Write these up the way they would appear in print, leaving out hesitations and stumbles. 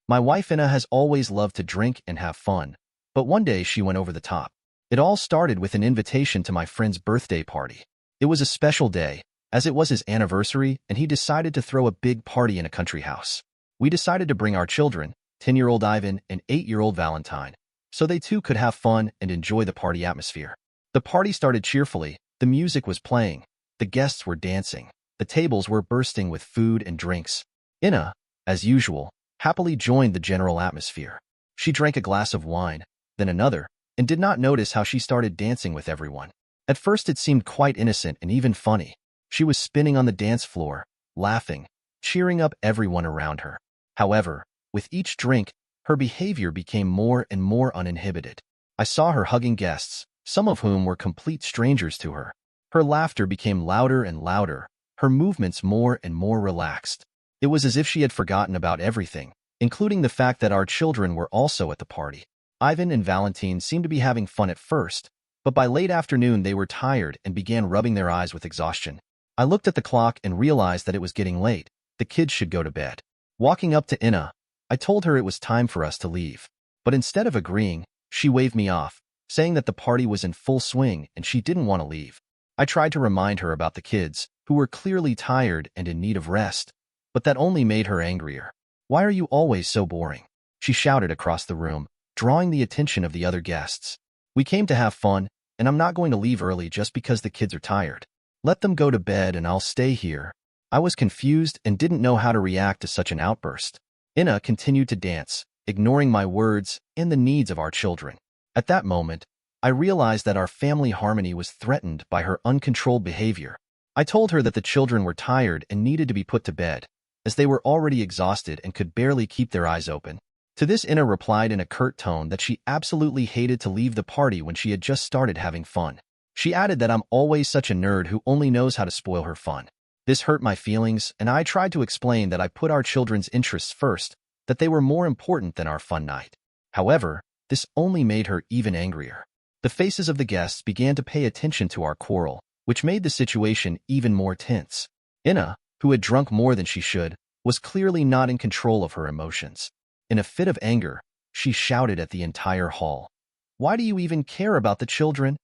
My wife Inna has always loved to drink and have fun, but one day she went over the top. It all started with an invitation to my friend's birthday party. It was a special day, as it was his anniversary, and he decided to throw a big party in a country house. We decided to bring our children, 10-year-old Ivan and 8-year-old Valentine, so they too could have fun and enjoy the party atmosphere. The party started cheerfully, the music was playing, the guests were dancing, the tables were bursting with food and drinks. Inna, as usual, happily joined the general atmosphere. She drank a glass of wine, then another, and did not notice how she started dancing with everyone. At first it seemed quite innocent and even funny. She was spinning on the dance floor, laughing, cheering up everyone around her. However, with each drink, her behavior became more and more uninhibited. I saw her hugging guests, some of whom were complete strangers to her. Her laughter became louder and louder, her movements more and more relaxed. It was as if she had forgotten about everything, including the fact that our children were also at the party. Ivan and Valentine seemed to be having fun at first, but by late afternoon they were tired and began rubbing their eyes with exhaustion. I looked at the clock and realized that it was getting late. The kids should go to bed. Walking up to Inna, I told her it was time for us to leave. But instead of agreeing, she waved me off, saying that the party was in full swing and she didn't want to leave. I tried to remind her about the kids, who were clearly tired and in need of rest, but that only made her angrier. "Why are you always so boring?" she shouted across the room, drawing the attention of the other guests. "We came to have fun, and I'm not going to leave early just because the kids are tired. Let them go to bed and I'll stay here." I was confused and didn't know how to react to such an outburst. Inna continued to dance, ignoring my words and the needs of our children. At that moment, I realized that our family harmony was threatened by her uncontrolled behavior. I told her that the children were tired and needed to be put to bed, as they were already exhausted and could barely keep their eyes open. To this, Inna replied in a curt tone that she absolutely hated to leave the party when she had just started having fun. She added that I'm always such a nerd who only knows how to spoil her fun. This hurt my feelings, and I tried to explain that I put our children's interests first, that they were more important than our fun night. However, this only made her even angrier. The faces of the guests began to pay attention to our quarrel, which made the situation even more tense. Inna, who had drunk more than she should, was clearly not in control of her emotions. In a fit of anger, she shouted at the entire hall, "Why do you even care about the children?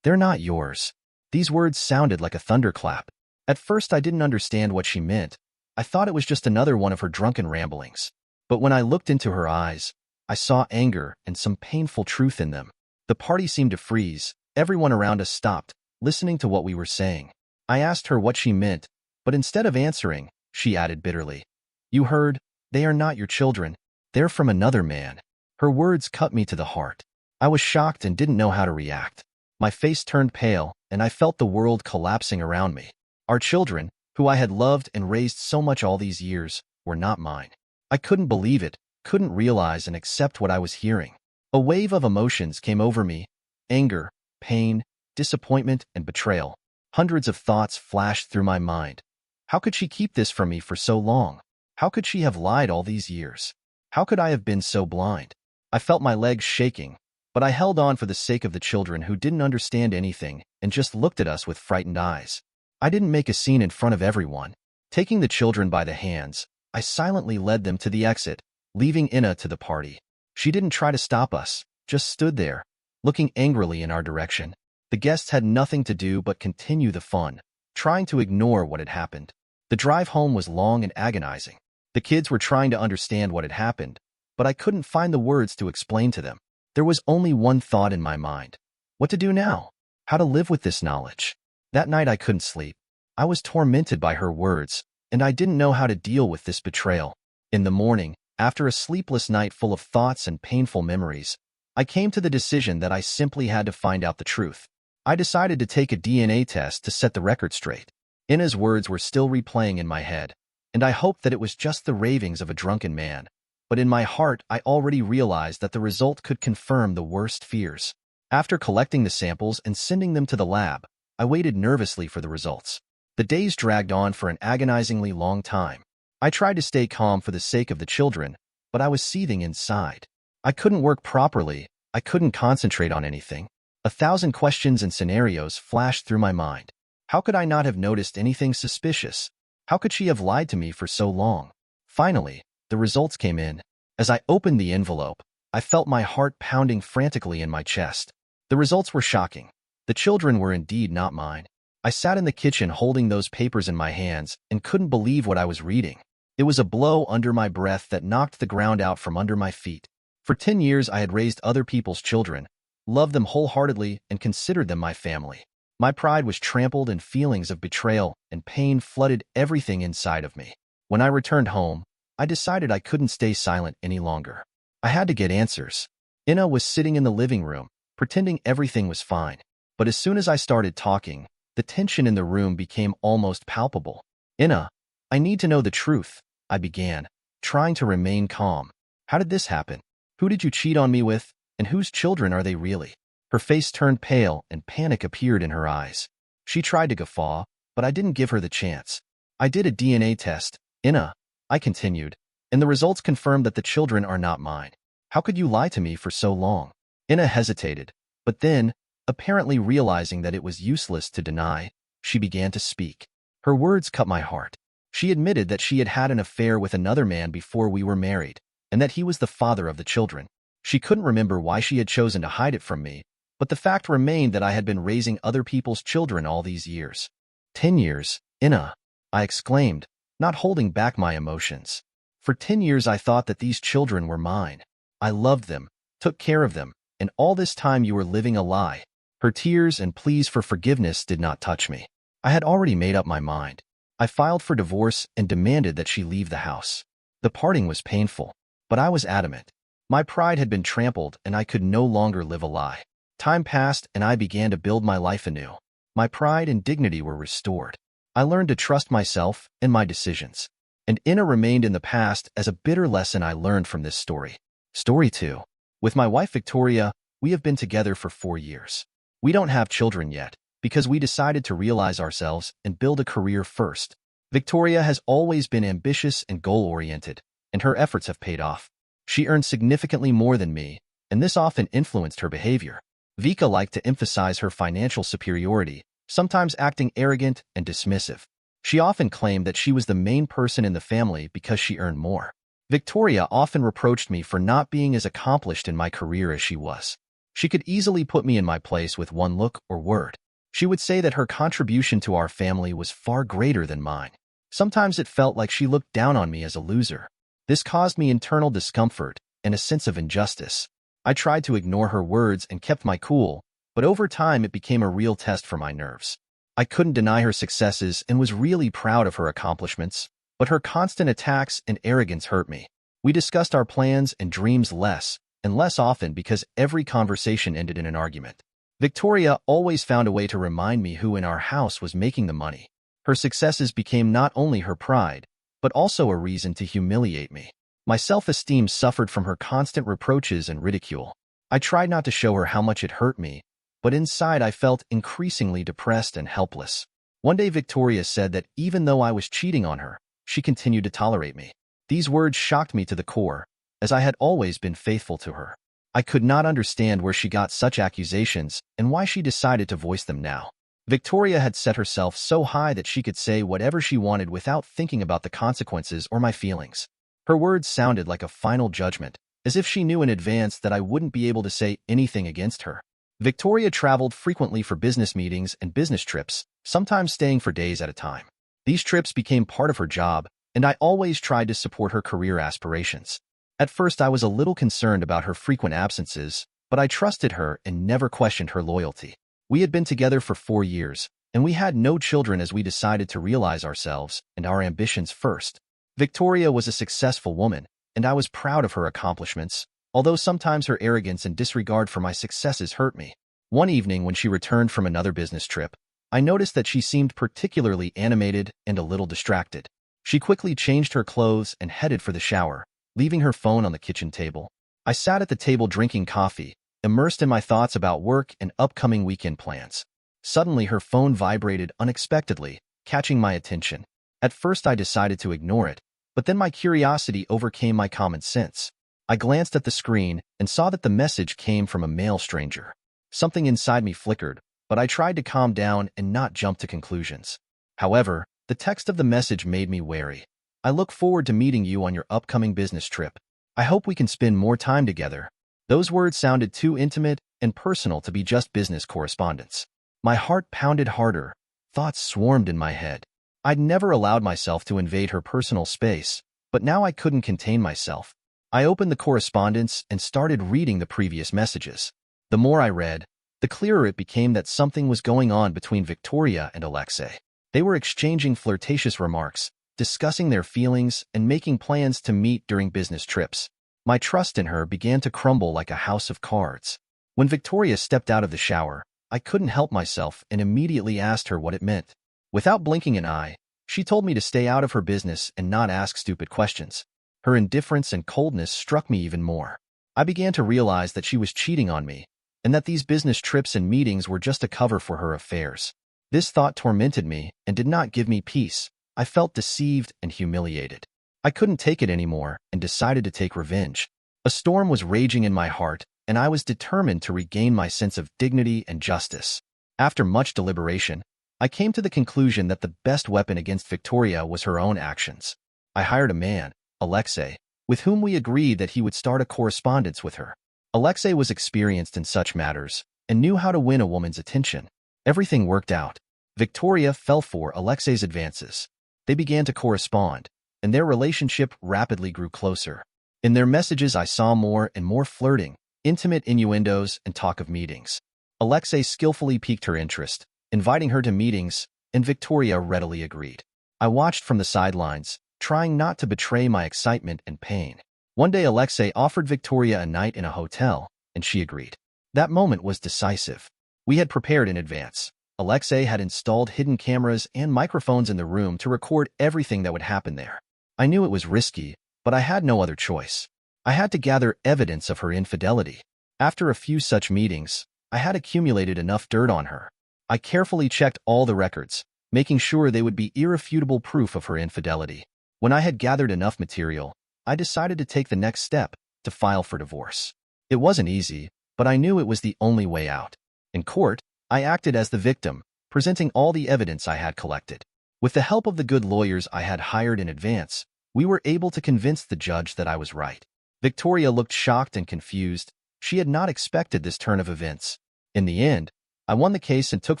They're not yours." These words sounded like a thunderclap. At first I didn't understand what she meant. I thought it was just another one of her drunken ramblings. But when I looked into her eyes, I saw anger and some painful truth in them. The party seemed to freeze. Everyone around us stopped, listening to what we were saying. I asked her what she meant, but instead of answering, she added bitterly, "You heard, they are not your children. They're from another man." Her words cut me to the heart. I was shocked and didn't know how to react. My face turned pale, and I felt the world collapsing around me. Our children, who I had loved and raised so much all these years, were not mine. I couldn't believe it, couldn't realize and accept what I was hearing. A wave of emotions came over me: anger, pain, disappointment, and betrayal. Hundreds of thoughts flashed through my mind. How could she keep this from me for so long? How could she have lied all these years? How could I have been so blind? I felt my legs shaking, but I held on for the sake of the children who didn't understand anything and just looked at us with frightened eyes. I didn't make a scene in front of everyone. Taking the children by the hands, I silently led them to the exit, leaving Inna to the party. She didn't try to stop us, just stood there, looking angrily in our direction. The guests had nothing to do but continue the fun, trying to ignore what had happened. The drive home was long and agonizing. The kids were trying to understand what had happened, but I couldn't find the words to explain to them. There was only one thought in my mind: what to do now? How to live with this knowledge? That night I couldn't sleep. I was tormented by her words, and I didn't know how to deal with this betrayal. In the morning, after a sleepless night full of thoughts and painful memories, I came to the decision that I simply had to find out the truth. I decided to take a DNA test to set the record straight. Inna's words were still replaying in my head, and I hoped that it was just the ravings of a drunken man. But in my heart, I already realized that the result could confirm the worst fears. After collecting the samples and sending them to the lab, I waited nervously for the results. The days dragged on for an agonizingly long time. I tried to stay calm for the sake of the children, but I was seething inside. I couldn't work properly. I couldn't concentrate on anything. 1,000 questions and scenarios flashed through my mind. How could I not have noticed anything suspicious? How could she have lied to me for so long? Finally, the results came in. As I opened the envelope, I felt my heart pounding frantically in my chest. The results were shocking. The children were indeed not mine. I sat in the kitchen holding those papers in my hands and couldn't believe what I was reading. It was a blow under my breath that knocked the ground out from under my feet. For 10 years I had raised other people's children, loved them wholeheartedly, and considered them my family. My pride was trampled and feelings of betrayal and pain flooded everything inside of me. When I returned home, I decided I couldn't stay silent any longer. I had to get answers. Inna was sitting in the living room, pretending everything was fine. But as soon as I started talking, the tension in the room became almost palpable. Inna, I need to know the truth, I began, trying to remain calm. How did this happen? Who did you cheat on me with, and whose children are they really? Her face turned pale and panic appeared in her eyes. She tried to guffaw, but I didn't give her the chance. I did a DNA test, Inna, I continued, and the results confirmed that the children are not mine. How could you lie to me for so long? Inna hesitated, but then, apparently realizing that it was useless to deny, she began to speak. Her words cut my heart. She admitted that she had had an affair with another man before we were married, and that he was the father of the children. She couldn't remember why she had chosen to hide it from me, but the fact remained that I had been raising other people's children all these years. 10 years, Inna, I exclaimed, not holding back my emotions. For 10 years I thought that these children were mine. I loved them, took care of them, and all this time you were living a lie. Her tears and pleas for forgiveness did not touch me. I had already made up my mind. I filed for divorce and demanded that she leave the house. The parting was painful, but I was adamant. My pride had been trampled and I could no longer live a lie. Time passed and I began to build my life anew. My pride and dignity were restored. I learned to trust myself and my decisions. And Inna remained in the past as a bitter lesson I learned from this story. Story 2. With my wife Victoria, we have been together for 4 years. We don't have children yet, because we decided to realize ourselves and build a career first. Victoria has always been ambitious and goal-oriented, and her efforts have paid off. She earns significantly more than me, and this often influenced her behavior. Vika liked to emphasize her financial superiority, sometimes acting arrogant and dismissive. She often claimed that she was the main person in the family because she earned more. Victoria often reproached me for not being as accomplished in my career as she was. She could easily put me in my place with one look or word. She would say that her contribution to our family was far greater than mine. Sometimes it felt like she looked down on me as a loser. This caused me internal discomfort and a sense of injustice. I tried to ignore her words and kept my cool, but over time it became a real test for my nerves. I couldn't deny her successes and was really proud of her accomplishments, but her constant attacks and arrogance hurt me. We discussed our plans and dreams less and less often because every conversation ended in an argument. Victoria always found a way to remind me who in our house was making the money. Her successes became not only her pride, but also a reason to humiliate me. My self-esteem suffered from her constant reproaches and ridicule. I tried not to show her how much it hurt me, but inside I felt increasingly depressed and helpless. One day Victoria said that even though I was cheating on her, she continued to tolerate me. These words shocked me to the core, as I had always been faithful to her. I could not understand where she got such accusations and why she decided to voice them now. Victoria had set herself so high that she could say whatever she wanted without thinking about the consequences or my feelings. Her words sounded like a final judgment, as if she knew in advance that I wouldn't be able to say anything against her. Victoria traveled frequently for business meetings and business trips, sometimes staying for days at a time. These trips became part of her job, and I always tried to support her career aspirations. At first I was a little concerned about her frequent absences, but I trusted her and never questioned her loyalty. We had been together for 4 years, and we had no children as we decided to realize ourselves and our ambitions first. Victoria was a successful woman, and I was proud of her accomplishments, although sometimes her arrogance and disregard for my successes hurt me. One evening when she returned from another business trip, I noticed that she seemed particularly animated and a little distracted. She quickly changed her clothes and headed for the shower, leaving her phone on the kitchen table. I sat at the table drinking coffee, immersed in my thoughts about work and upcoming weekend plans. Suddenly her phone vibrated unexpectedly, catching my attention. At first I decided to ignore it, but then my curiosity overcame my common sense. I glanced at the screen and saw that the message came from a male stranger. Something inside me flickered, but I tried to calm down and not jump to conclusions. However, the text of the message made me wary. I look forward to meeting you on your upcoming business trip. I hope we can spend more time together. Those words sounded too intimate and personal to be just business correspondence. My heart pounded harder. Thoughts swarmed in my head. I'd never allowed myself to invade her personal space, but now I couldn't contain myself. I opened the correspondence and started reading the previous messages. The more I read, the clearer it became that something was going on between Victoria and Alexei. They were exchanging flirtatious remarks, discussing their feelings, and making plans to meet during business trips. My trust in her began to crumble like a house of cards. When Victoria stepped out of the shower, I couldn't help myself and immediately asked her what it meant. Without blinking an eye, she told me to stay out of her business and not ask stupid questions. Her indifference and coldness struck me even more. I began to realize that she was cheating on me, and that these business trips and meetings were just a cover for her affairs. This thought tormented me and did not give me peace. I felt deceived and humiliated. I couldn't take it anymore and decided to take revenge. A storm was raging in my heart, and I was determined to regain my sense of dignity and justice. After much deliberation, I came to the conclusion that the best weapon against Victoria was her own actions. I hired a man, Alexei, with whom we agreed that he would start a correspondence with her. Alexei was experienced in such matters and knew how to win a woman's attention. Everything worked out. Victoria fell for Alexei's advances. They began to correspond, and their relationship rapidly grew closer. In their messages I saw more and more flirting, intimate innuendos, and talk of meetings. Alexei skillfully piqued her interest, inviting her to meetings, and Victoria readily agreed. I watched from the sidelines, trying not to betray my excitement and pain. One day Alexei offered Victoria a night in a hotel, and she agreed. That moment was decisive. We had prepared in advance. Alexei had installed hidden cameras and microphones in the room to record everything that would happen there. I knew it was risky, but I had no other choice. I had to gather evidence of her infidelity. After a few such meetings, I had accumulated enough dirt on her. I carefully checked all the records, making sure they would be irrefutable proof of her infidelity. When I had gathered enough material, I decided to take the next step, to file for divorce. It wasn't easy, but I knew it was the only way out. In court, I acted as the victim, presenting all the evidence I had collected. With the help of the good lawyers I had hired in advance, we were able to convince the judge that I was right. Victoria looked shocked and confused. She had not expected this turn of events. In the end, I won the case and took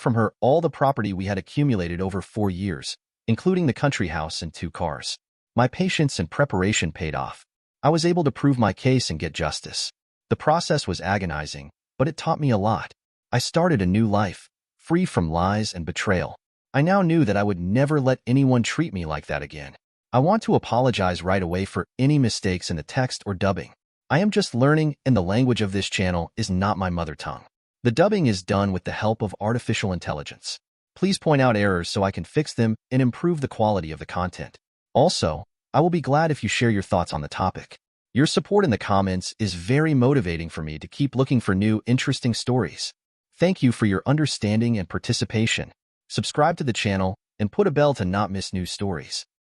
from her all the property we had accumulated over 4 years, including the country house and 2 cars. My patience and preparation paid off. I was able to prove my case and get justice. The process was agonizing, but it taught me a lot. I started a new life, free from lies and betrayal. I now knew that I would never let anyone treat me like that again. I want to apologize right away for any mistakes in the text or dubbing. I am just learning, and the language of this channel is not my mother tongue. The dubbing is done with the help of artificial intelligence. Please point out errors so I can fix them and improve the quality of the content. Also, I will be glad if you share your thoughts on the topic. Your support in the comments is very motivating for me to keep looking for new, interesting stories. Thank you for your understanding and participation. Subscribe to the channel and put a bell to not miss new stories.